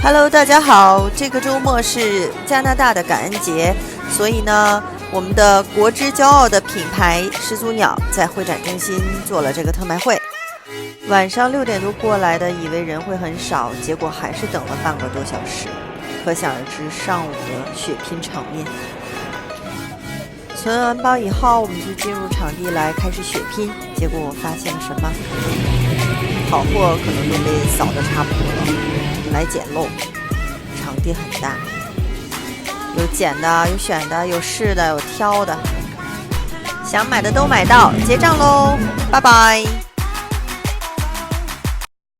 Hello， 大家好，这个周末是加拿大的感恩节，所以呢，我们的国之骄傲的品牌始祖鸟在会展中心做了这个特卖会。晚上6点多过来的，以为人会很少，结果还是等了半个多小时，可想而知上午的血拼场面。存完包以后，我们就进入场地来开始血拼，结果我发现了什么？好货可能都被扫得差不多了。来捡漏，场地很大，有捡的，有选的，有试的，有挑的，想买的都买到，结账喽，拜拜。